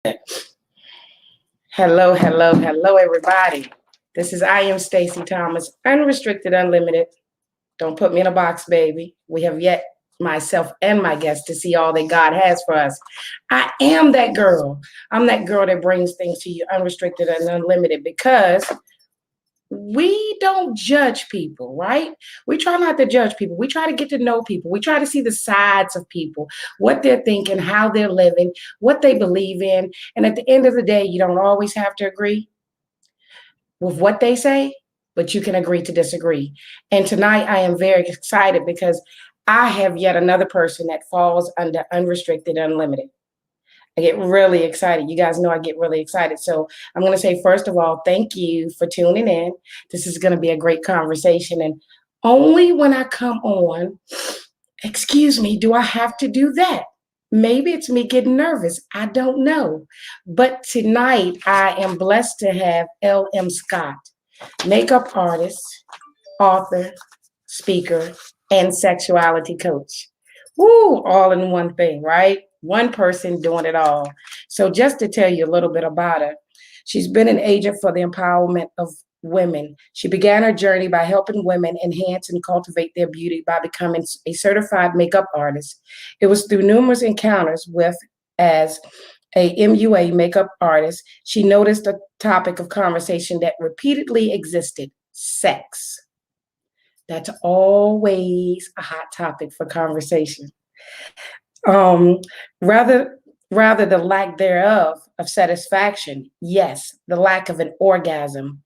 Hello, hello, hello, everybody. I am Stacey Thomas, Unrestricted Unlimited. Don't put me in a box, baby. We have yet, myself and my guests, to see all that God has for us. I am that girl. I'm that girl that brings things to you unrestricted and unlimited because we don't judge people, right? We try not to judge people. We try to get to know people. We try to see the sides of people, what they're thinking, how they're living, what they believe in. And at the end of the day, you don't always have to agree with what they say, but you can agree to disagree. And tonight I am very excited because I have yet another person that falls under unrestricted, unlimited. I get really excited. You guys know I get really excited. So I'm going to say, first of all, thank you for tuning in. This is going to be a great conversation. And only when I come on, excuse me, do I have to do that? Maybe it's me getting nervous. I don't know. But tonight I am blessed to have L.M. Scott, makeup artist, author, speaker, and sexuality coach. Woo, all in one thing, right? One person doing it all. So just to tell you a little bit about her, she's been an agent for the empowerment of women. She began her journey by helping women enhance and cultivate their beauty by becoming a certified makeup artist. It was through numerous encounters with, as a MUA makeup artist, she noticed a topic of conversation that repeatedly existed: sex. That's always a hot topic for conversation. Um, rather, rather the lack thereof of satisfaction. Yes, the lack of an orgasm.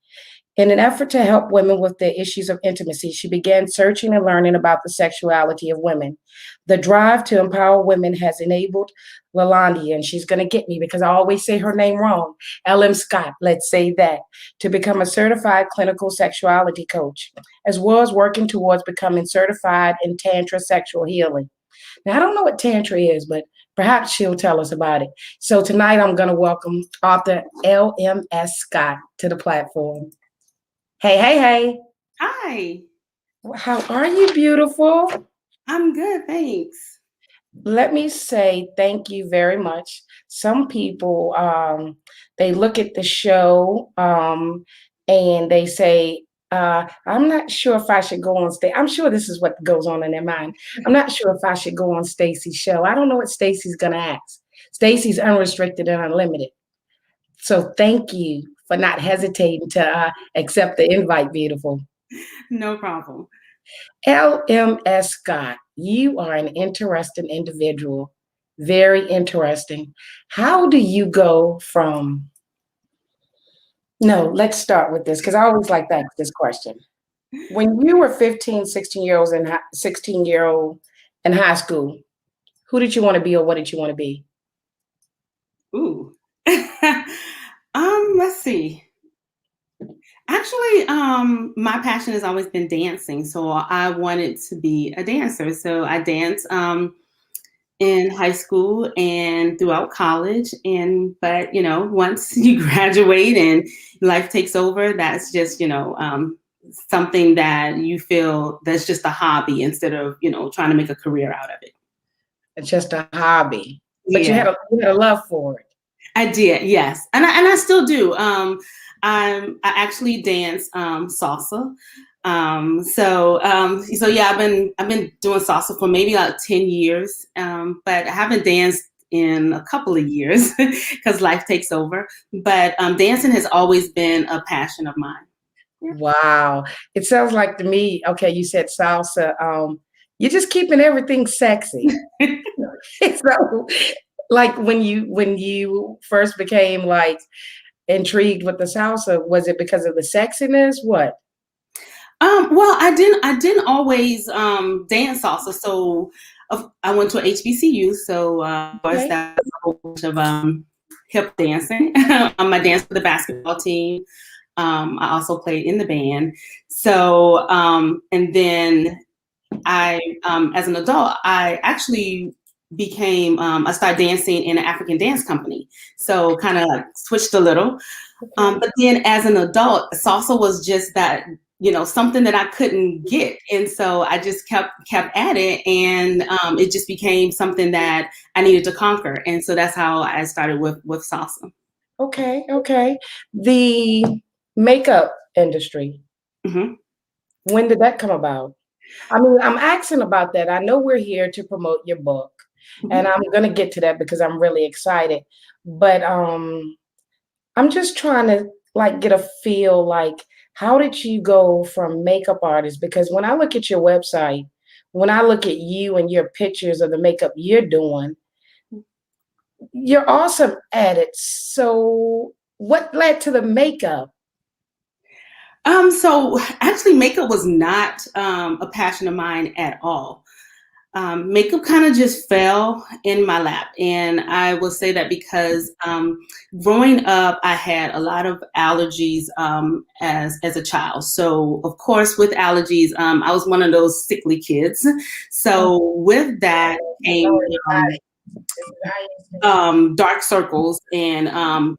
In an effort to help women with their issues of intimacy, she began searching and learning about the sexuality of women. The drive to empower women has enabled Lalandi, and she's going to get me because I always say her name wrong, L.M. Scott, let's say that, to become a certified clinical sexuality coach, as well as working towards becoming certified in Tantra sexual healing. Now, I don't know what Tantra is, but perhaps she'll tell us about it. So tonight I'm going to welcome author L.M.S. Scott to the platform. Hey, hey, hey. Hi. How are you, beautiful? I'm good, thanks. Let me say thank you very much. Some people, they look at the show and they say, I'm not sure if I should go on stage. I'm sure this is what goes on in their mind. I'm not sure if I should go on Stacey's show. I don't know what Stacey's going to ask. Stacey's unrestricted and unlimited. So thank you for not hesitating to accept the invite, beautiful. No problem. L.M.S. Scott, you are an interesting individual. Very interesting. How do you go from, no, let's start with this because I always like that this question. When you were 15, 16-year-olds in 16-year-old in high school, who did you want to be or what did you want to be? Ooh. Let's see. Actually, my passion has always been dancing, so I wanted to be a dancer. So I danced in high school and throughout college. But once you graduate and life takes over, that's just something that you feel that's just a hobby instead of trying to make a career out of it. It's just a hobby, but Yeah. you had a love for it. I did, yes, and I still do. I actually dance salsa. So yeah, I've been doing salsa for maybe like 10 years, but I haven't danced in a couple of years because life takes over. But dancing has always been a passion of mine. Yeah. Wow, it sounds like to me. Okay, you said salsa. You're just keeping everything sexy. So, like when you first became like intrigued with the salsa, was it because of the sexiness? What? Well, I didn't always dance salsa. So I went to HBCU. So of course Okay. that was a whole bunch of hip dancing. I danced for the basketball team. I also played in the band. So and then as an adult, I actually I started dancing in an African dance company. So kind of like switched a little. Okay. But then as an adult, salsa was just something that I couldn't get. And so I just kept at it, and it just became something that I needed to conquer. And so that's how I started with salsa. Okay, okay. The makeup industry, Hmm. when did that come about? I mean, I'm asking about that. I know we're here to promote your book, and I'm going to get to that because I'm really excited. But I'm just trying to like get a feel like how did you go from makeup artist? Because when I look at your website, when I look at you and your pictures of the makeup you're doing, you're awesome at it. So what led to the makeup? So actually, makeup was not a passion of mine at all. Makeup kind of just fell in my lap. And I will say that because growing up, I had a lot of allergies as a child. So, of course, with allergies, I was one of those sickly kids. So, with that came dark circles and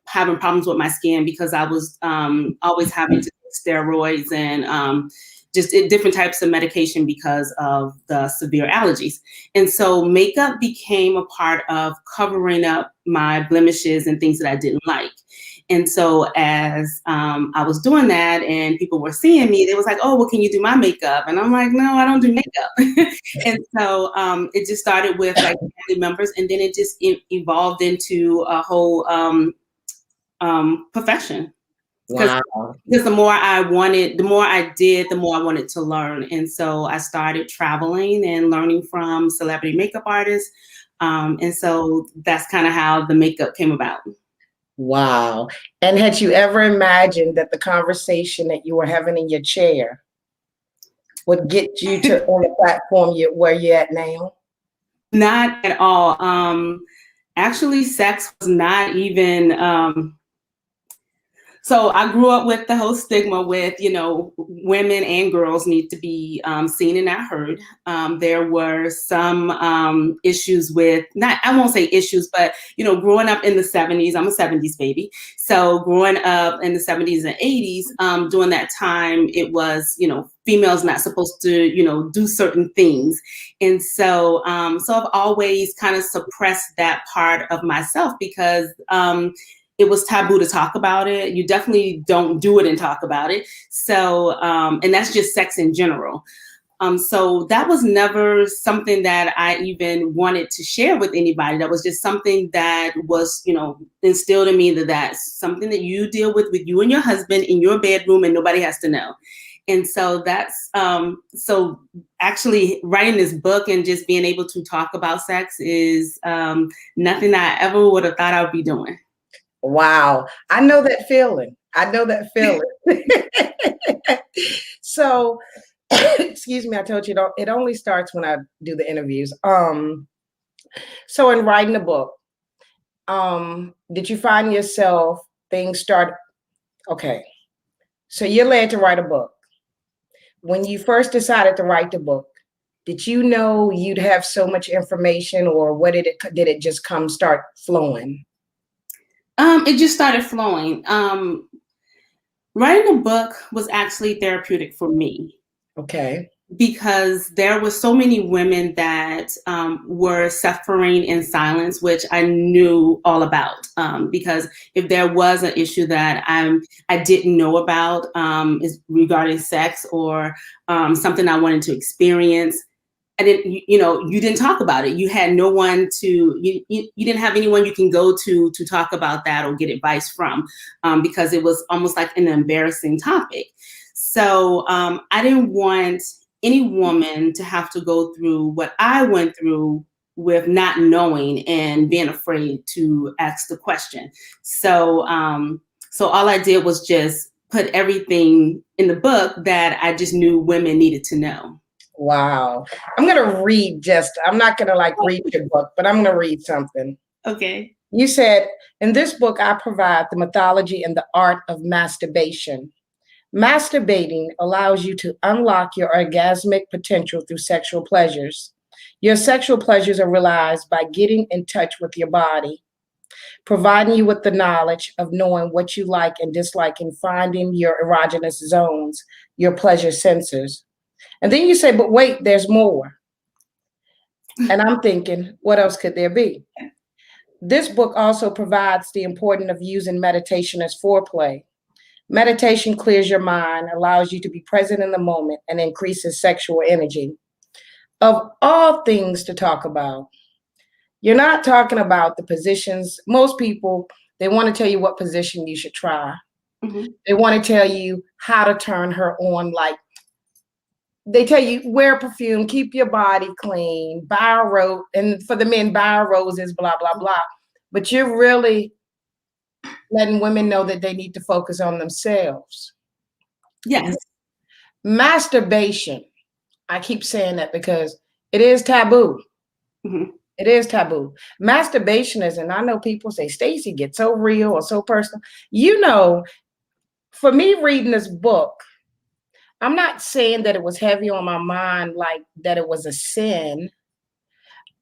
having problems with my skin because I was always having to take steroids and just different types of medication because of the severe allergies. And so makeup became a part of covering up my blemishes and things that I didn't like. And so as I was doing that and people were seeing me, they was like, oh, well, can you do my makeup? And I'm like, no, I don't do makeup. And so it just started with like family members, and then it just evolved into a whole profession. Because Wow. the more I did, the more I wanted to learn. And so I started traveling and learning from celebrity makeup artists. And so that's kind of how the makeup came about. Wow. And had you ever imagined that the conversation that you were having in your chair would get you to on the platform where you're at now? Not at all. Actually, sex was not even so I grew up with the whole stigma with, women and girls need to be seen and not heard. There were some issues with, not, I won't say issues, but, growing up in the 70s, I'm a 70s baby. So growing up in the 70s and 80s, during that time, it was, females not supposed to, do certain things. And so, so I've always kind of suppressed that part of myself because, it was taboo to talk about it. You definitely don't do it and talk about it. So, and that's just sex in general. So that was never something that I even wanted to share with anybody. That was just something that was, instilled in me that that's something that you deal with you and your husband in your bedroom and nobody has to know. And so that's, so actually writing this book and just being able to talk about sex is nothing I ever would have thought I would be doing. Wow. I know that feeling. I know that feeling. So, excuse me, I told you it only starts when I do the interviews. So in writing the book, did you find yourself things start okay. So you're led to write a book. When you first decided to write the book, did you know you'd have so much information, or what did it just start flowing? It just started flowing. Writing a book was actually therapeutic for me Okay. because there were so many women that were suffering in silence, which I knew all about. Because if there was an issue that I didn't know about is regarding sex or something I wanted to experience, I didn't, you didn't talk about it. You had no one you didn't have anyone you can go to talk about that or get advice from, because it was almost like an embarrassing topic. So I didn't want any woman to have to go through what I went through with not knowing and being afraid to ask the question. So, so all I did was just put everything in the book that I just knew women needed to know. Wow. I'm going to I'm not going to like read your book, but I'm going to read something. Okay. You said, in this book, I provide the mythology and the art of masturbation. Masturbating allows you to unlock your orgasmic potential through sexual pleasures. Your sexual pleasures are realized by getting in touch with your body, providing you with the knowledge of knowing what you like and dislike and finding your erogenous zones, your pleasure sensors. And then you say, but wait, there's more. And I'm thinking, what else could there be? This book also provides the importance of using meditation as foreplay. Meditation clears your mind, allows you to be present in the moment, and increases sexual energy. Of all things to talk about, you're not talking about the positions. Most people, they want to tell you what position you should try. Mm-hmm. They want to tell you how to turn her on. Like they tell you, wear perfume, keep your body clean, buy a rose, and for the men, buy roses, blah, blah, blah. But you're really letting women know that they need to focus on themselves. Yes. Masturbation. I keep saying that because it is taboo. Mm-hmm. It is taboo. Masturbation is, and I know people say, Stacey, get so real or so personal. You know, for me reading this book, I'm not saying that it was heavy on my mind, like that it was a sin.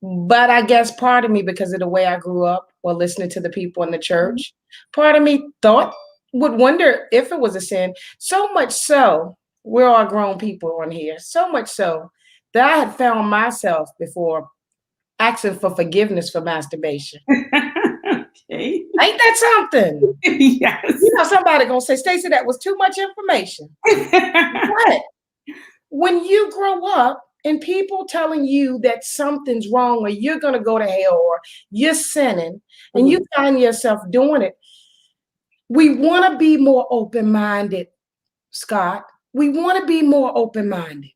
But I guess part of me, because of the way I grew up or listening to the people in the church, part of me would wonder if it was a sin. So much so, we're all grown people on here, so much so that I had found myself before asking for forgiveness for masturbation. Okay. Ain't that something? Yes. You know, somebody gonna say, Stacey, that was too much information. But when you grow up and people telling you that something's wrong or you're gonna go to hell or you're sinning and you find yourself doing it, we want to be more open-minded, Scott. We want to be more open-minded.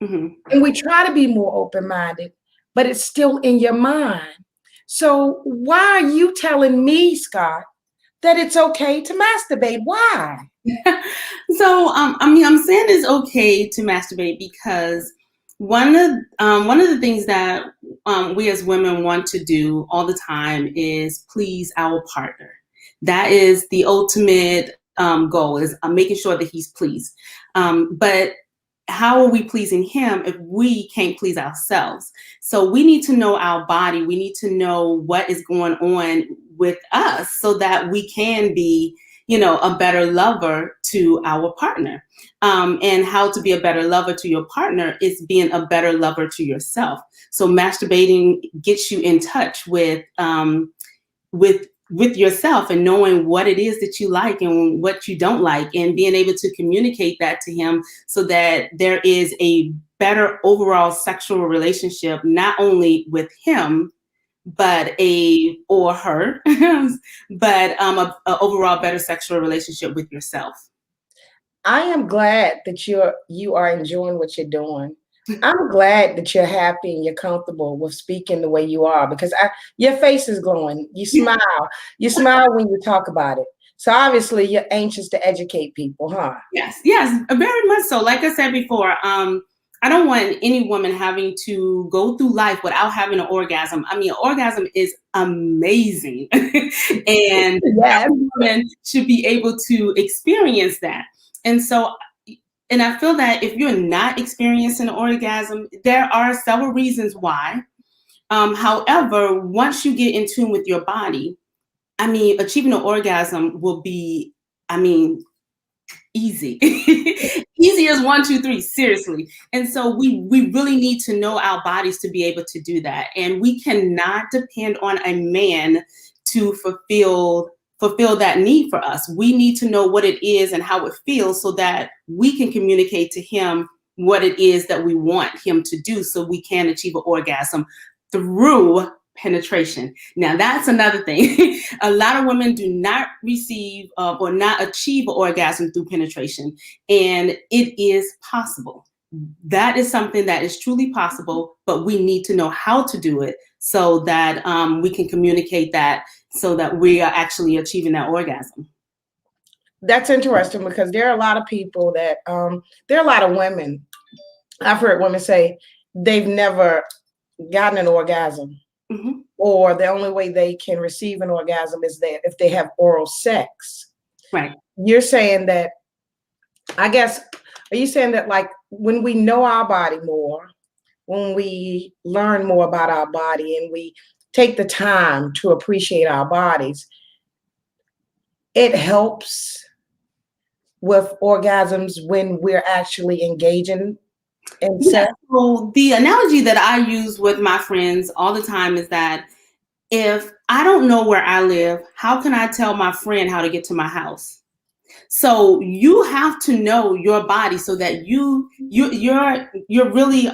Mm-hmm. And we try to be more open-minded, but it's still in your mind. So why are you telling me, Scott, that it's okay to masturbate? Why? So I'm saying it's okay to masturbate because one of the things that we as women want to do all the time is please our partner. That is the ultimate goal, is making sure that he's pleased. But how are we pleasing him if we can't please ourselves? So we need to know our body. We need to know what is going on with us so that we can be, a better lover to our partner. And how to be a better lover to your partner is being a better lover to yourself. So masturbating gets you in touch with yourself and knowing what it is that you like and what you don't like, and being able to communicate that to him so that there is a better overall sexual relationship, not only with him, but or her, but a overall better sexual relationship with yourself. I am glad that you are enjoying what you're doing. I'm glad that you're happy and you're comfortable with speaking the way you are, because your face is glowing. You smile. You smile when you talk about it. So obviously you're anxious to educate people, huh? Yes, very much so. Like I said before, I don't want any woman having to go through life without having an orgasm. I mean, an orgasm is amazing. And Yes. every woman should be able to experience that. And so, and I feel that if you're not experiencing an orgasm, there are several reasons why. However, once you get in tune with your body, I mean, achieving an orgasm will be, easy. Easy as 1, 2, 3, seriously. And so we really need to know our bodies to be able to do that. And we cannot depend on a man to fulfill that need for us. We need to know what it is and how it feels so that we can communicate to him what it is that we want him to do so we can achieve an orgasm through penetration. Now, that's another thing. A lot of women do not receive or not achieve an orgasm through penetration, and it is possible. That is something that is truly possible, but we need to know how to do it so that we can communicate that so that we are actually achieving that orgasm. That's interesting, because there are a lot of people that, there are a lot of women. I've heard women say they've never gotten an orgasm. Mm-hmm. Or the only way they can receive an orgasm is that if they have oral sex. Right. You're saying that, I guess, are you saying that like when we know our body more, when we learn more about our body and we take the time to appreciate our bodies, it helps with orgasms when we're actually engaging in Yeah. sex? So the analogy that I use with my friends all the time is that if I don't know where I live, how can I tell my friend how to get to my house? So you have to know your body so that you're really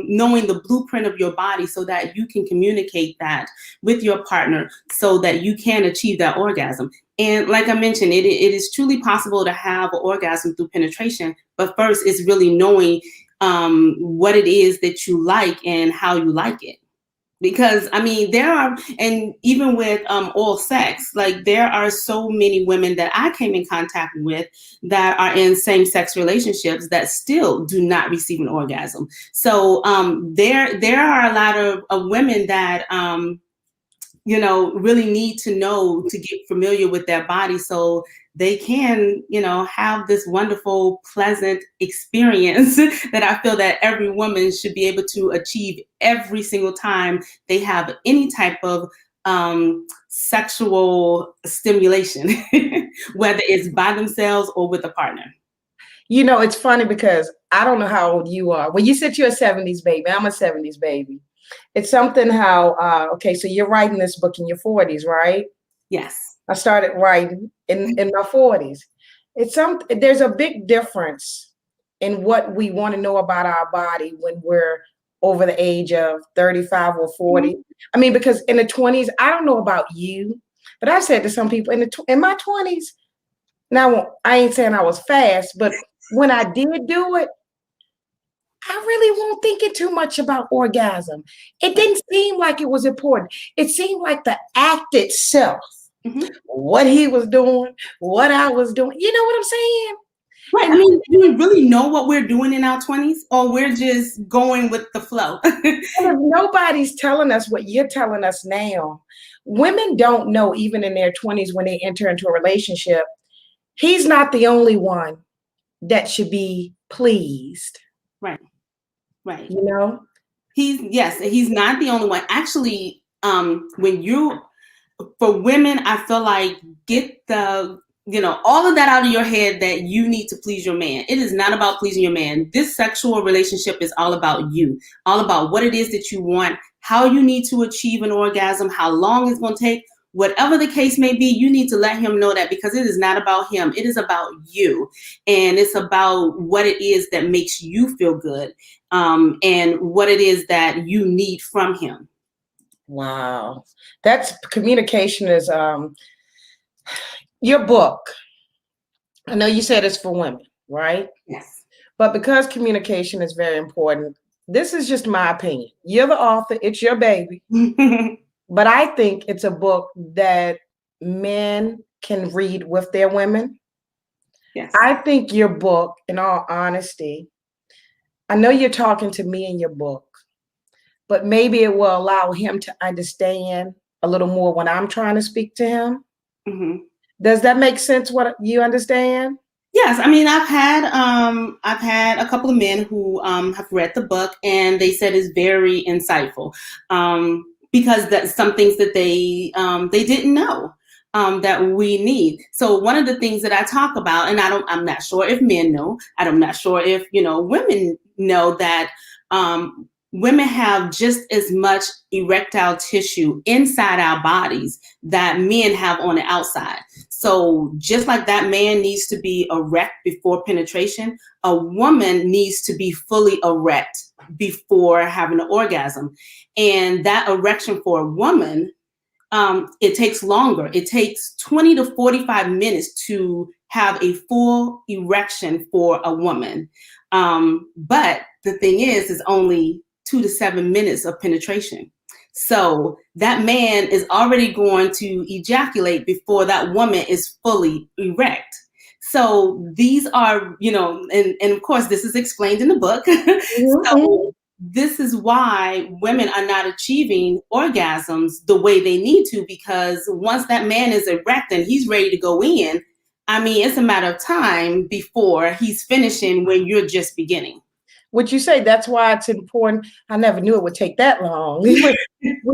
knowing the blueprint of your body so that you can communicate that with your partner so that you can achieve that orgasm. And like I mentioned, it is truly possible to have an orgasm through penetration, but first it's really knowing what it is that you like and how you like it. Because I mean, there are, and even with oral sex, like there are so many women that I came in contact with that are in same-sex relationships that still do not receive an orgasm. So there are a lot of women that really need to know to get familiar with their body so they can, have this wonderful, pleasant experience that I feel that every woman should be able to achieve every single time they have any type of sexual stimulation, whether it's by themselves or with a partner. It's funny because I don't know how old you are. When you said you're a 70s baby, I'm a 70s baby. It's something how, okay, so you're writing this book in your 40s, right? Yes. I started writing in my 40s. There's a big difference in what we want to know about our body when we're over the age of 35 or 40. Mm-hmm. I mean, because in the 20s, I don't know about you, but I said to some people in my 20s, now I ain't saying I was fast, but when I did do it, I really won't thinking too much about orgasm. It didn't seem like it was important. It seemed like the act itself, mm-hmm. what he was doing, what I was doing. You know what I'm saying? Right. I mean, do we really know what we're doing in our 20s, or we're just going with the flow? If nobody's telling us what you're telling us now, women don't know even in their 20s when they enter into a relationship, he's not the only one that should be pleased. Right. Right. He's not the only one. Actually, for women, I feel like get all of that out of your head that you need to please your man. It is not about pleasing your man. This sexual relationship is all about you, all about what it is that you want, how you need to achieve an orgasm, how long it's going to take. Whatever the case may be, you need to let him know that, because it is not about him. It is about you. And it's about what it is that makes you feel good, and what it is that you need from him. Wow. That's communication is your book. I know you said it's for women, right? Yes. But because communication is very important, this is just my opinion. You're the author, it's your baby. But I think it's a book that men can read with their women. Yes. I think your book, in all honesty, I know you're talking to me in your book, but maybe it will allow him to understand a little more when I'm trying to speak to him. Mm-hmm. Does that make sense? What you understand? Yes, I mean, I've had a couple of men who have read the book, and they said it's very insightful, because that's some things that they didn't know that we need. So one of the things that I talk about, and I'm not sure if men know, I'm not sure if women know that women have just as much erectile tissue inside our bodies that men have on the outside. So just like that man needs to be erect before penetration, a woman needs to be fully erect before having an orgasm. And that erection for a woman, it takes longer. It takes 20 to 45 minutes to have a full erection for a woman. But the thing is only 2 to 7 minutes of penetration. So that man is already going to ejaculate before that woman is fully erect. So these are, and of course, this is explained in the book. Mm-hmm. So this is why women are not achieving orgasms the way they need to, because once that man is erect and he's ready to go in, I mean, it's a matter of time before he's finishing when you're just beginning. Would you say that's why it's important? I never knew it would take that long. Would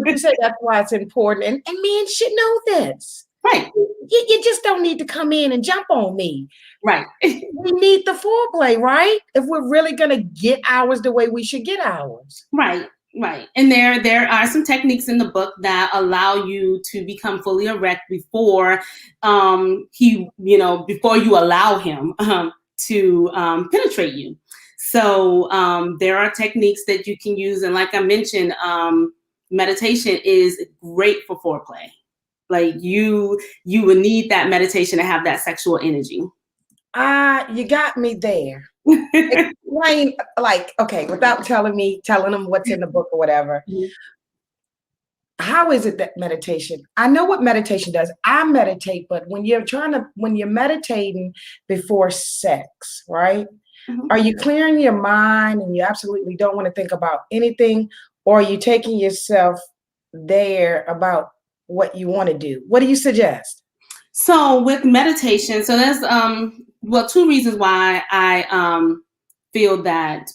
you say that's why it's important? And men should know this. Right. you just don't need to come in and jump on me. Right. We need the foreplay, right? If we're really going to get ours the way we should get ours. Right. Right. And there are some techniques in the book that allow you to become fully erect before before you allow him to penetrate you. So there are techniques that you can use. And like I mentioned, meditation is great for foreplay. Like you would need that meditation to have that sexual energy. You got me there. Explain, like, okay, without telling them what's in the book or whatever. Mm-hmm. How is it that meditation? I know what meditation does. I meditate, but when you're meditating before sex, right? Mm-hmm. Are you clearing your mind and you absolutely don't want to think about anything, or are you taking yourself there about what you want to do? What do you suggest? So with meditation, so there's two reasons why I feel that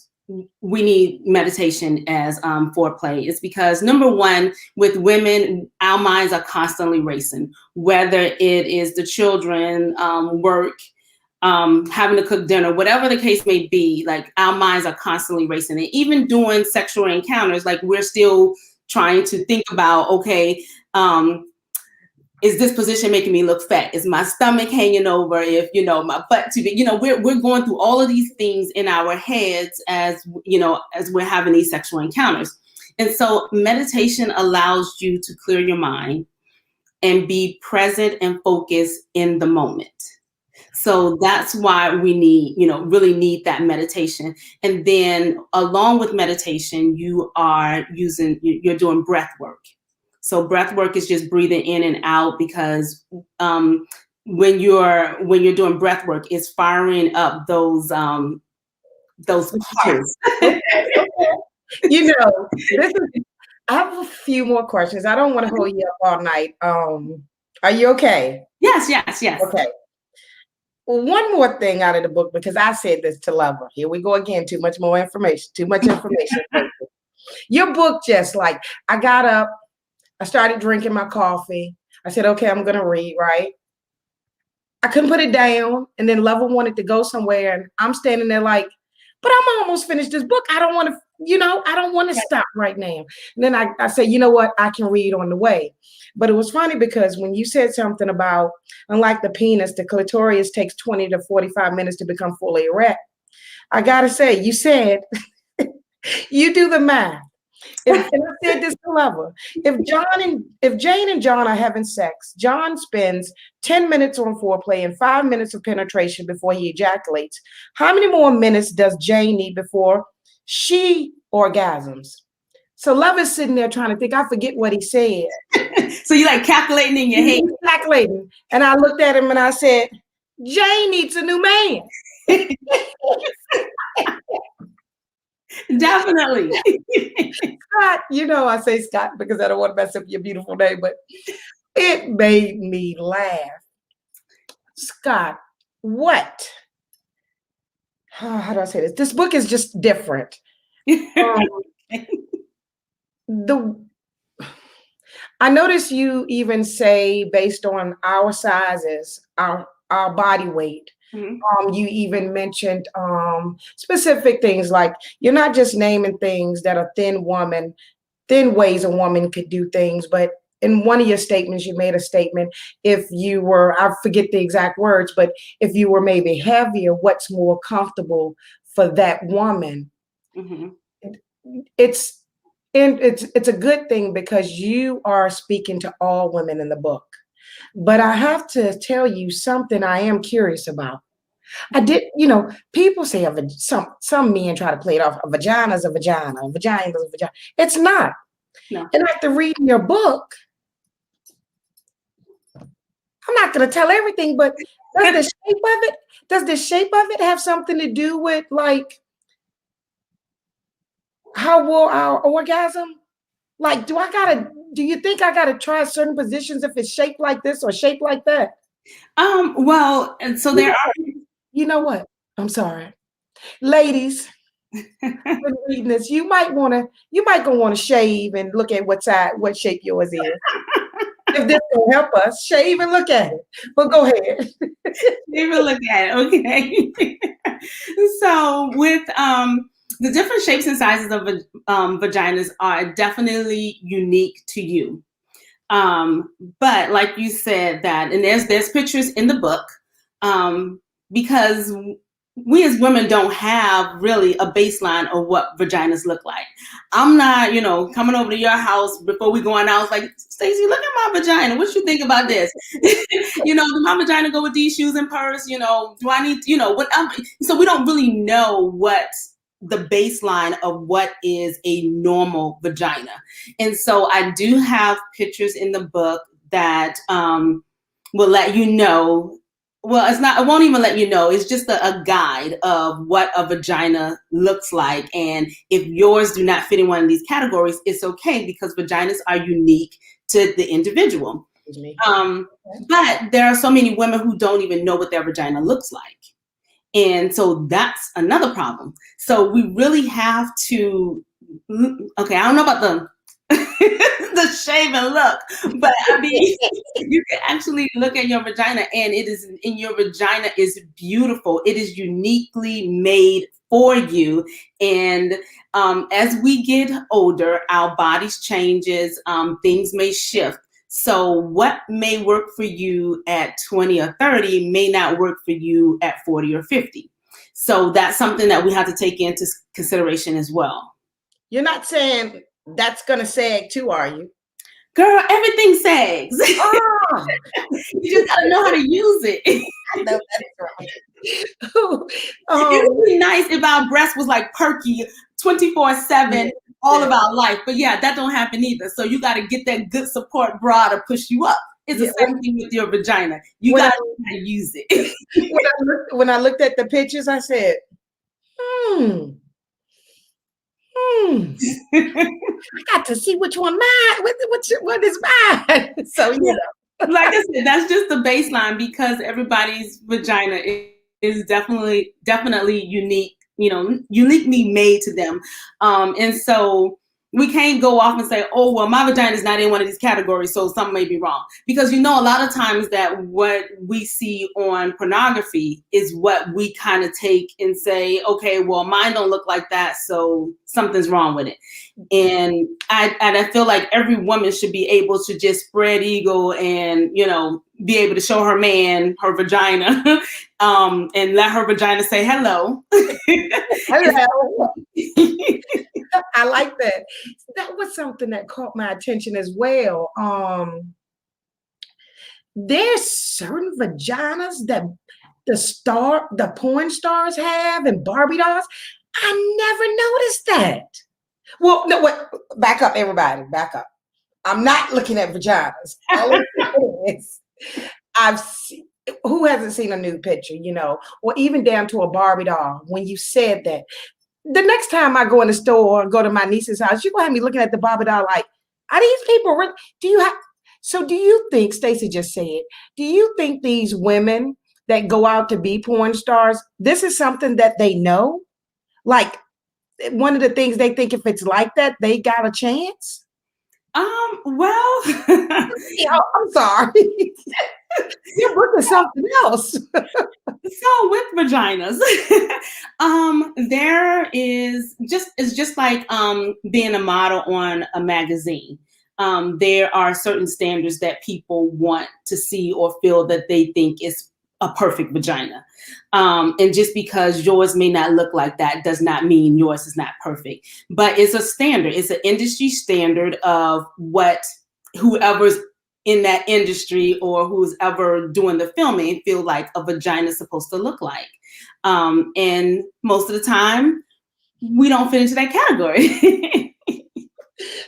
we need meditation as foreplay is because, number one, with women, our minds are constantly racing, whether it is the children, work, having to cook dinner, whatever the case may be. Like, our minds are constantly racing. And even doing sexual encounters, like, we're still trying to think about, okay, is this position making me look fat? Is my stomach hanging over? If, my butt too big? We're going through all of these things in our heads as we're having these sexual encounters. And so meditation allows you to clear your mind and be present and focused in the moment. So that's why we really need that meditation. And then along with meditation, you're doing breath work. So breath work is just breathing in and out, because when you're doing breath work, it's firing up those parts. Okay. I have a few more questions. I don't want to hold you up all night. Are you okay? Yes. Okay. One more thing out of the book, because I said this to Lover. Here we go again. Too much information. Your book, just like, I got up, I started drinking my coffee. I said, okay, I'm going to read, right? I couldn't put it down. And then Lover wanted to go somewhere. And I'm standing there like, but I'm almost finished this book. I don't want to stop right now. And then I said, you know what? I can read on the way. But it was funny because when you said something about, unlike the penis, the clitoris takes 20 to 45 minutes to become fully erect. I got to say, you said, you do the math. And I said this to Lover. If Jane and John are having sex, John spends 10 minutes on foreplay and 5 minutes of penetration before he ejaculates. How many more minutes does Jane need before she orgasms? So Love is sitting there trying to think. I forget what he said. So you're like calculating in your head. Calculating. And I looked at him and I said, Jane needs a new man. Definitely. Scott, I say Scott because I don't want to mess up your beautiful name, but it made me laugh. Scott, what? How do I say this? This book is just different. I notice you even say, based on our sizes, our body weight. Mm-hmm. You even mentioned specific things, like you're not just naming things that are thin ways a woman could do things, but in one of your statements, you made a statement, if you were, I forget the exact words, but if you were maybe heavier, what's more comfortable for that woman? Mm-hmm. It's a good thing because you are speaking to all women in the book. But I have to tell you something I am curious about. People say some men try to play it off, a vagina is a vagina, a vagina is a vagina. It's not. No. And after reading your book, I'm not going to tell everything, but does the shape of it have something to do with, like, how will our orgasm? Like, do you think I gotta try certain positions if it's shaped like this or shaped like that? Well, and so there are. You know what? I'm sorry, ladies. When reading this, you might gonna want to shave and look at what shape yours is. if this will help us, shave and look at it. But go ahead. Even look at it, okay. So with the different shapes and sizes of vaginas are definitely unique to you. But like you said that, and there's pictures in the book, because we as women don't have really a baseline of what vaginas look like. I'm not, coming over to your house before we going out. I was like, Stacey, look at my vagina. What you think about this? Did my vagina go with these shoes and purse? Do I need, what? So we don't really know what the baseline of what is a normal vagina. And so I do have pictures in the book that will let you know. Well, it won't even let you know. It's just a guide of what a vagina looks like. And if yours do not fit in one of these categories, it's okay, because vaginas are unique to the individual. But there are so many women who don't even know what their vagina looks like. And so that's another problem. So we really have to, okay, I don't know about the the shave and look, but I mean, you can actually look at your vagina, and your vagina is beautiful. It is uniquely made for you. And as we get older, our bodies changes, things may shift. So what may work for you at 20 or 30 may not work for you at 40 or 50. So that's something that we have to take into consideration as well. You're not saying that's going to sag too, are you? Girl, everything sags. Oh. You just got to know how to use it. I know that's right. It would be nice if our breast was like perky 24/7 all of our life. But yeah, that don't happen either. So you got to get that good support bra to push you up. It's the same thing with your vagina. You got to know how to use it. When I looked at the pictures, I said, I got to see which one mine. What is mine? So like I said, that's just the baseline, because everybody's vagina is definitely unique. Uniquely made to them, and so we can't go off and say, oh, well, my vagina is not in one of these categories, so something may be wrong. Because a lot of times that what we see on pornography is what we kind of take and say, okay, well, mine don't look like that, so something's wrong with it. And I feel like every woman should be able to just spread eagle and, be able to show her man her vagina, and let her vagina say hello. Hello. I like that. That was something that caught my attention as well. There's certain vaginas that the porn stars have and Barbie dolls. I never noticed that. Well, no, wait, back up, everybody. Back up. I'm not looking at vaginas. I've seen, who hasn't seen a nude picture, or even down to a Barbie doll. When you said that, the next time I go in the store or go to my niece's house, you're gonna have me looking at the Barbie doll like, are these people really? Do you think, Stacey just said, do you think these women that go out to be porn stars, this is something that they know? Like, one of the things they think, if it's like that, they got a chance? Well, I'm sorry. You're looking something else. So with vaginas, there is it's just like being a model on a magazine. There are certain standards that people want to see or feel that they think is a perfect vagina. And just because yours may not look like that does not mean yours is not perfect. But it's a standard. It's an industry standard of what whoever's in that industry or who's ever doing the filming feel like a vagina is supposed to look like. And most of the time, we don't fit into that category.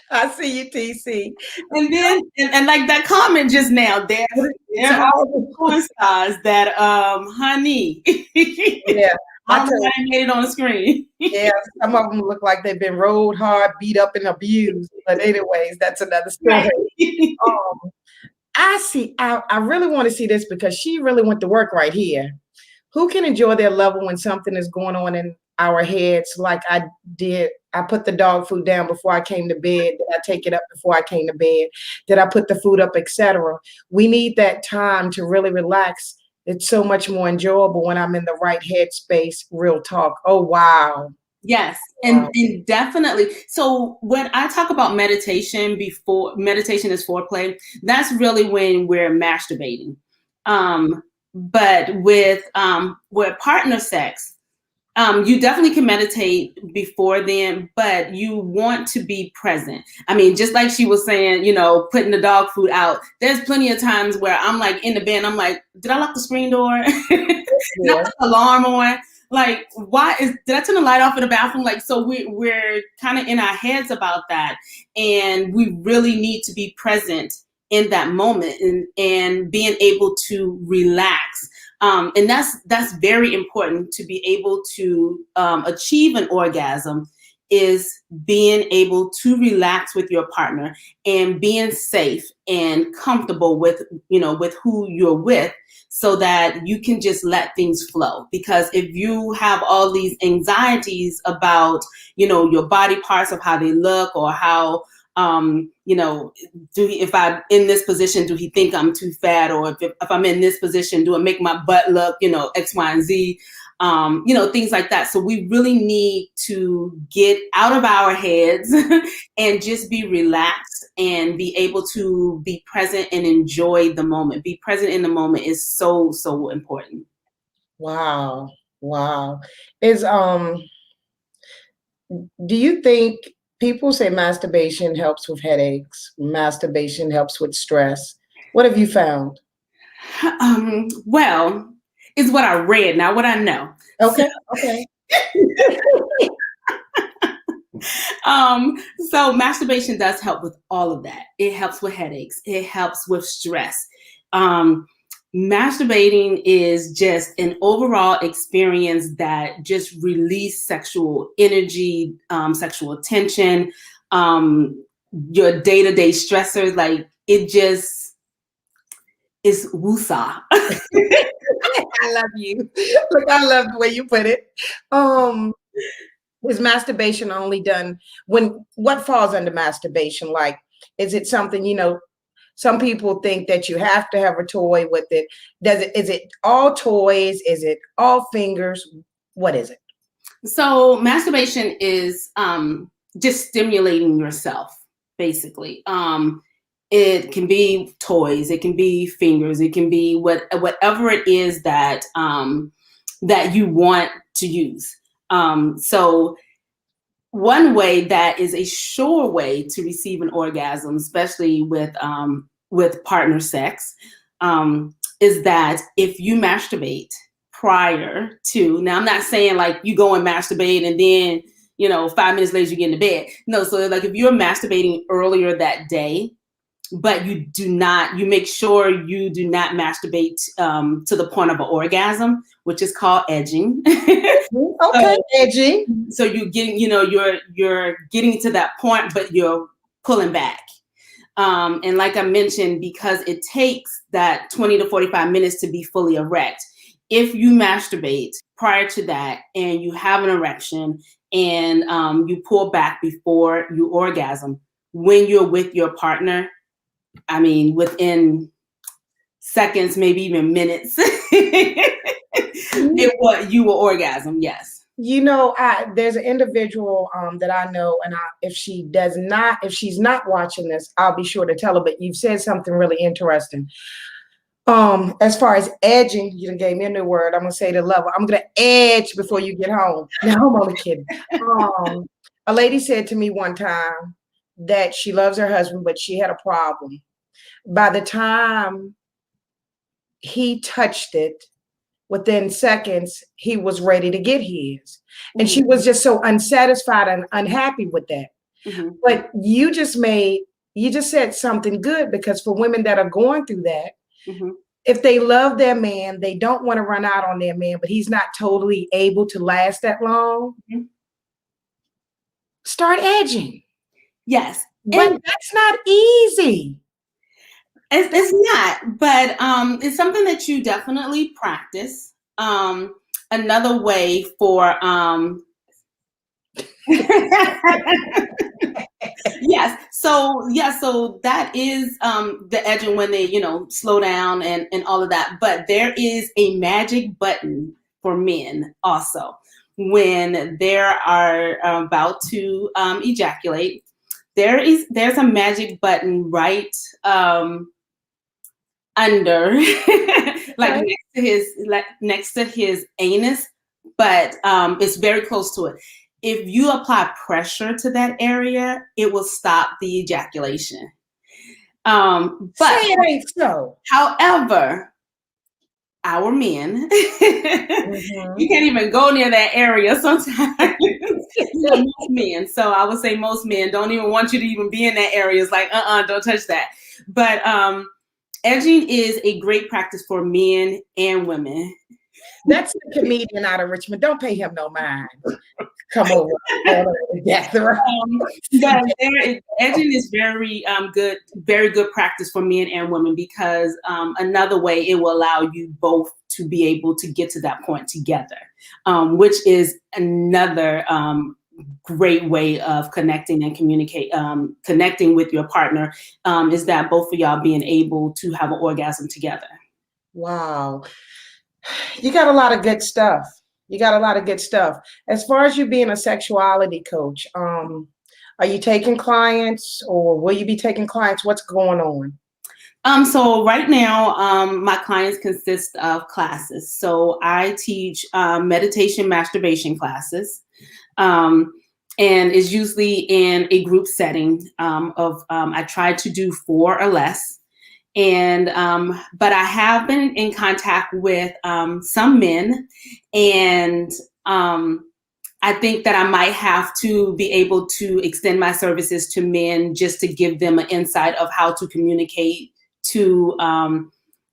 I see you, TC. And then, and like that comment just now, there are porn stars that, honey. Yeah. I made it on the screen. Yeah, some of them look like they've been rolled hard, beat up, and abused. But anyways, that's another story. I really want to see this because she really went to work right here. Who can enjoy their level when something is going on in our heads like I I put the dog food down before I came to bed? Did I take it up before I came to bed? Did I put the food up, etc.? We need that time to really relax. It's so much more enjoyable when I'm in the right headspace. Real talk. Oh, wow. Yes, Wow. and definitely. So when I talk about meditation, before meditation is foreplay, that's really when we're masturbating. But with partner sex, you definitely can meditate before then, but you want to be present. I mean, just like she was saying, putting the dog food out, there's plenty of times where I'm like in the bed, I'm like, did I lock the screen door? Did I Yeah. put the alarm on? Like, did I turn the light off in the bathroom? Like, so we're kind of in our heads about that. And we really need to be present in that moment and being able to relax. And that's very important to be able to achieve an orgasm, is being able to relax with your partner and being safe and comfortable with who you're with, so that you can just let things flow. Because if you have all these anxieties about your body parts, of how they look, or how if I'm in this position, do he think I'm too fat? Or if I'm in this position, do it make my butt look, X, Y, and Z, things like that. So we really need to get out of our heads and just be relaxed and be able to be present and enjoy the moment. Be present in the moment is so, so important. Wow. Wow. Do you think people say masturbation helps with headaches? Masturbation helps with stress. What have you found? Well, it's what I read, not what I know. Okay. Okay. So masturbation does help with all of that. It helps with headaches. It helps with stress. Masturbating is just an overall experience that just release sexual energy, sexual tension, your day-to-day stressors. Like, it just is woosah. I love you. Look, I love the way you put it. Is masturbation only done what falls under masturbation? Like, is it something, some people think that you have to have a toy with it. Is it all toys? Is it all fingers? What is it? So masturbation is just stimulating yourself, basically. It can be toys, it can be fingers, it can be whatever it is that that you want to use. So one way that is a sure way to receive an orgasm, especially with partner sex, is that if you masturbate prior to, now I'm not saying like you go and masturbate and then 5 minutes later you get into bed. No, so like if you're masturbating earlier that day, but you make sure you do not masturbate to the point of an orgasm, which is called edging. Okay, edging. So you're getting, you're getting to that point, but you're pulling back. And like I mentioned, because it takes that 20 to 45 minutes to be fully erect. If you masturbate prior to that and you have an erection and you pull back before you orgasm, when you're with your partner, I mean, within seconds, maybe even minutes, you will orgasm. Yes. There's an individual that I know, and if she's not watching this, I'll be sure to tell her. But you've said something really interesting. As far as edging, you done gave me a new word. I'm gonna say the level. I'm gonna edge before you get home. No, I'm only kidding. A lady said to me one time that she loves her husband, but she had a problem. By the time he touched it, within seconds, he was ready to get his. And she was just so unsatisfied and unhappy with that. Mm-hmm. But you just said something good, because for women that are going through that, mm-hmm. if they love their man, they don't want to run out on their man, but he's not totally able to last that long. Mm-hmm. Start edging. Yes. But that's not easy. It's not, but it's something that you definitely practice. Another way for Yes. So that is the edging when they, slow down and all of that. But there is a magic button for men also when they are about to ejaculate. There's a magic button right under, like Okay. next to his anus, but it's very close to it. If you apply pressure to that area, it will stop the ejaculation. Say But it ain't so. however, our men, you Mhm. can't even go near that area sometimes. Most men. So I would say most men don't even want you to even be in that area. It's like, don't touch that. But edging is a great practice for men and women. That's the comedian out of Richmond. Don't pay him no mind. Come over. But edging is very very good practice for men and women because another way it will allow you both to be able to get to that point together, which is another great way of connecting and connecting with your partner, is that both of y'all being able to have an orgasm together. Wow. You got a lot of good stuff. You got a lot of good stuff. As far as you being a sexuality coach, are you taking clients or will you be taking clients? What's going on? So right now, my clients consist of classes. So I teach meditation, masturbation classes, and it's usually in a group setting I try to do 4 or less. And but I have been in contact with some men, and I think that I might have to be able to extend my services to men just to give them an insight of how to communicate to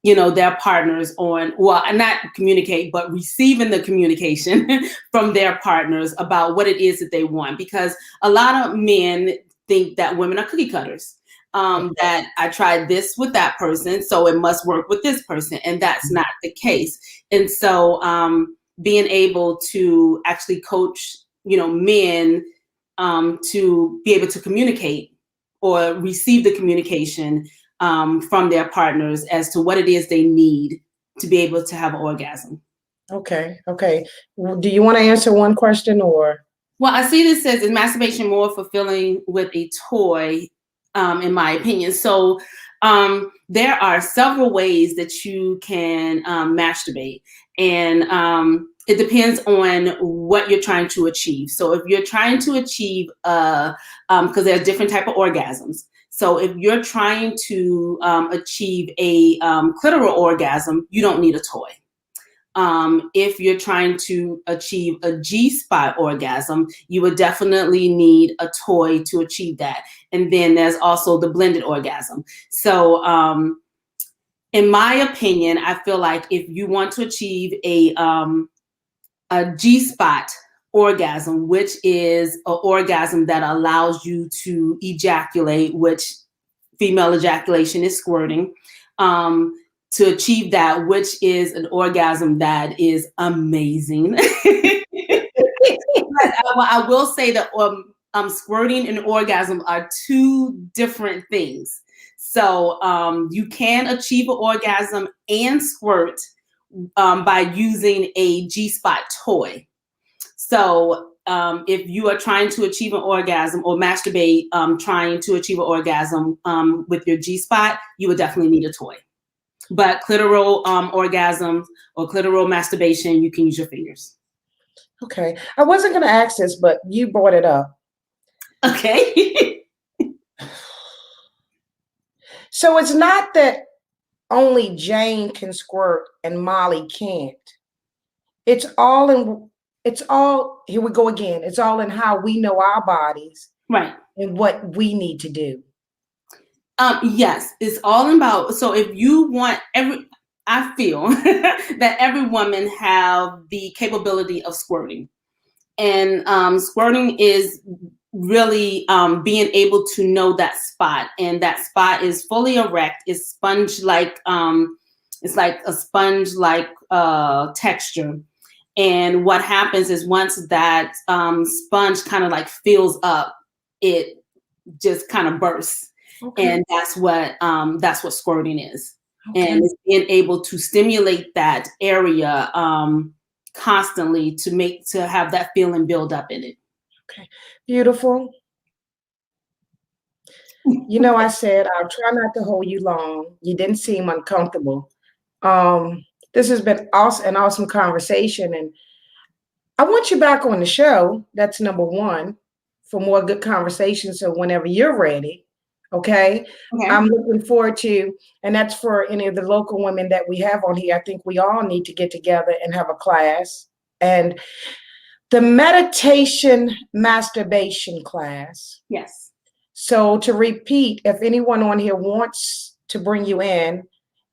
their partners not communicate, but receiving the communication from their partners about what it is that they want. Because a lot of men think that women are cookie cutters. That I tried this with that person, so it must work with this person. And that's not the case. And so being able to actually coach, men to be able to communicate or receive the communication from their partners as to what it is they need to be able to have an orgasm. Okay. Okay. Do you want to answer one question or? Well, I see this says, is masturbation more fulfilling with a toy? In my opinion. So there are several ways that you can masturbate, and it depends on what you're trying to achieve. So if you're trying to achieve, because there are different type of orgasms. So if you're trying to achieve a clitoral orgasm, you don't need a toy. If you're trying to achieve a G-spot orgasm, you would definitely need a toy to achieve that. And then there's also the blended orgasm. So in my opinion, I feel like if you want to achieve a G-spot orgasm, which is an orgasm that allows you to ejaculate, which female ejaculation is squirting, to achieve that, which is an orgasm that is amazing. I will say that squirting and orgasm are 2 different things. So you can achieve an orgasm and squirt by using a G-spot toy. So if you are trying to achieve an orgasm or masturbate, trying to achieve an orgasm with your G-spot, you would definitely need a toy. But clitoral orgasms or clitoral masturbation, you can use your fingers. Okay. I wasn't going to ask this, but you brought it up. Okay. So it's not that only Jane can squirt and Molly can't. It's all, here we go again. It's all in how we know our bodies. Right. And what we need to do. Yes, it's all about, so if you want I feel that every woman have the capability of squirting. And squirting is really being able to know that spot. And that spot is fully erect. It's sponge-like, it's like a sponge-like texture. And what happens is once that sponge kind of like fills up, it just kind of bursts. Okay. And that's what squirting is. Okay. And it's being able to stimulate that area constantly to have that feeling build up in it. Okay. Beautiful. You know, I said I'll try not to hold you long. You didn't seem uncomfortable. This has been an awesome conversation, and I want you back on the show. That's number one, for more good conversation. So whenever you're ready, okay? Okay. I'm looking forward to, and that's for any of the local women that we have on here. I think we all need to get together and have a class. And the meditation masturbation class. Yes. So to repeat, if anyone on here wants to bring you in,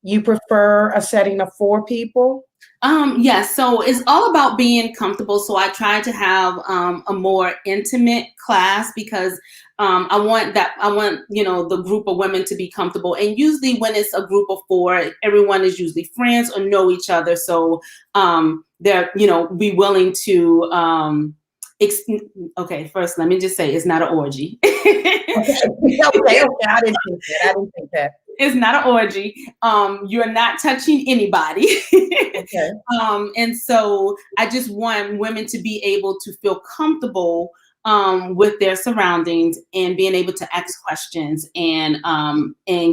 you prefer a setting of 4 people? Yes. So it's all about being comfortable. So I try to have a more intimate class because I want the group of women to be comfortable. And usually when it's a group of 4, everyone is usually friends or know each other. So they're be willing to okay, first let me just say it's not an orgy. Okay. I didn't think that. It's not an orgy. You're not touching anybody. Okay. And so I just want women to be able to feel comfortable with their surroundings and being able to ask questions and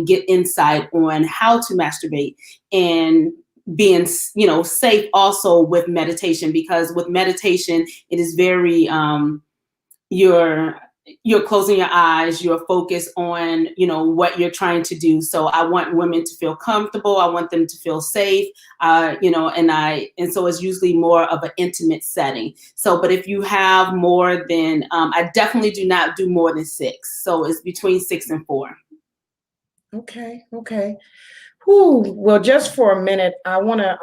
get insight on how to masturbate, and being safe also with meditation, because with meditation it is very you're closing your eyes, you're focused on, what you're trying to do. So I want women to feel comfortable. I want them to feel safe, and so it's usually more of an intimate setting. So, but if you have more than, I definitely do not do more than 6. So it's between 6 and 4. Okay. Whew. Well, just for a minute, I want to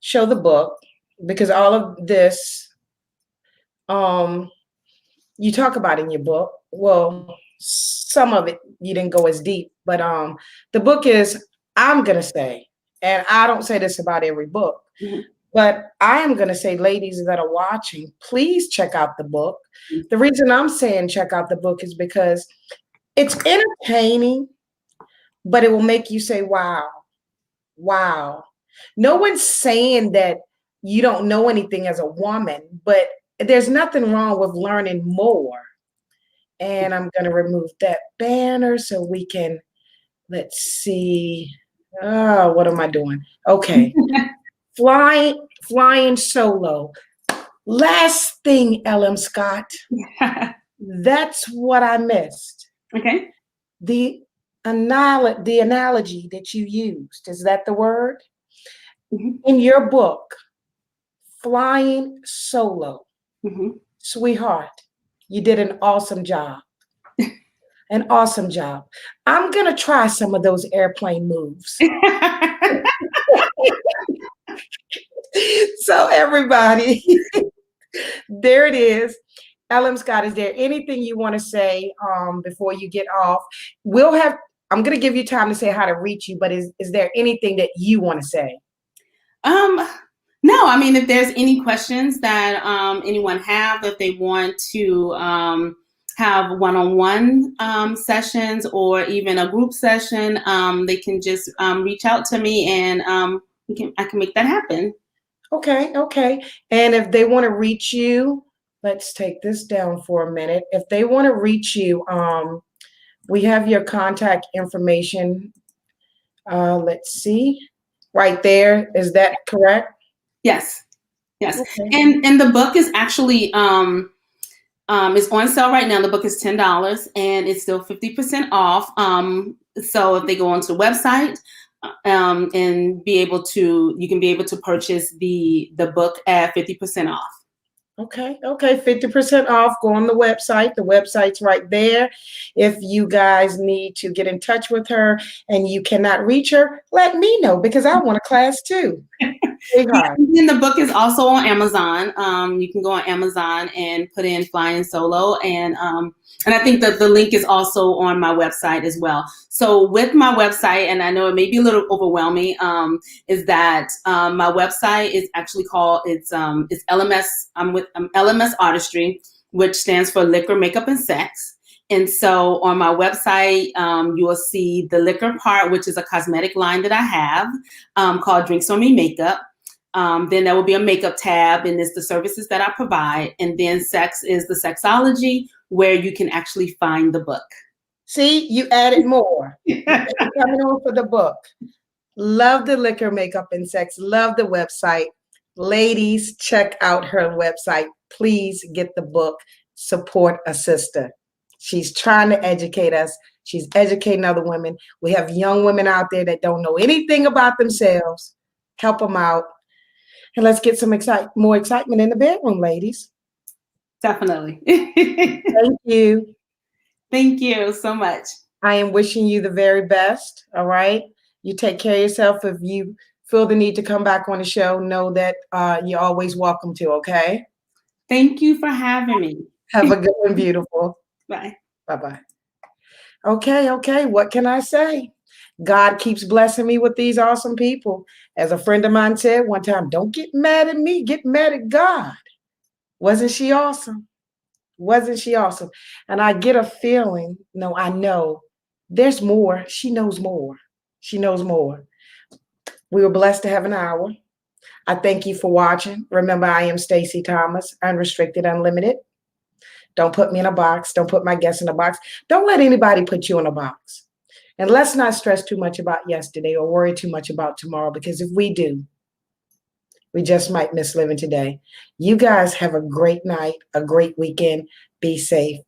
show the book, because all of this you talk about in your book. Well, some of it you didn't go as deep, but the book is, I'm gonna say, and I don't say this about every book, Mm-hmm. but I am gonna say, ladies that are watching, please check out the book. The reason I'm saying check out the book is because it's entertaining, but it will make you say, wow. No one's saying that you don't know anything as a woman, but there's nothing wrong with learning more. And I'm going to remove that banner so we can, let's see. Oh, what am I doing? Okay. Flying solo. Last thing, L.M. Scott. That's what I missed. Okay. The analogy that you used, is that the word? Mm-hmm. In your book, flying solo. Mm-hmm. Sweetheart, you did an awesome job. An awesome job. I'm going to try some of those airplane moves. So everybody, there it is. L.M. Scott, is there anything you want to say before you get off? I'm going to give you time to say how to reach you, but is there anything that you want to say? No, I mean, if there's any questions that anyone have, if they want to have one-on-one sessions or even a group session, they can just reach out to me, and I can make that happen. Okay. And if they want to reach you, let's take this down for a minute. If they want to reach you, we have your contact information. Let's see, right there. Is that correct? Yes. Okay. And the book is actually it's on sale right now. The book is $10 and it's still 50% off. So if they go onto the website and you can be able to purchase the book at 50% off. Okay, 50% off. Go on the website. The website's right there. If you guys need to get in touch with her and you cannot reach her, let me know, because I want a class too. Sweetheart. And then the book is also on Amazon. You can go on Amazon and put in Flying Solo, and I think that the link is also on my website as well. So with my website, and I know it may be a little overwhelming, is that my website is actually called it's LMS. I'm LMS Artistry, which stands for Liquor, Makeup, and Sex. And so on my website, you will see the liquor part, which is a cosmetic line that I have called Drinks on Me Makeup. Then there will be a makeup tab, and it's the services that I provide. And then sex is the sexology, where you can actually find the book. See, you added more. Coming on for the book. Love the liquor, makeup, and sex. Love the website. Ladies, check out her website. Please get the book. Support a sister. She's trying to educate us. She's educating other women. We have young women out there that don't know anything about themselves. Help them out. And let's get some more excitement in the bedroom, ladies. Definitely. Thank you. Thank you so much. I am wishing you the very best. All right. You take care of yourself. If you feel the need to come back on the show, know that you're always welcome to. Okay. Thank you for having me. Have a good one, beautiful. Bye. Bye-bye. Okay. What can I say? God keeps blessing me with these awesome people. As a friend of mine said one time, don't get mad at me, get mad at God. Wasn't she awesome? Wasn't she awesome? And I get a feeling, no, I know there's more. She knows more. She knows more. We were blessed to have an hour. I thank you for watching. Remember, I am Stacey Thomas, Unrestricted, Unlimited. Don't put me in a box. Don't put my guests in a box. Don't let anybody put you in a box. And let's not stress too much about yesterday or worry too much about tomorrow, because if we do, we just might miss living today. You guys have a great night, a great weekend. Be safe.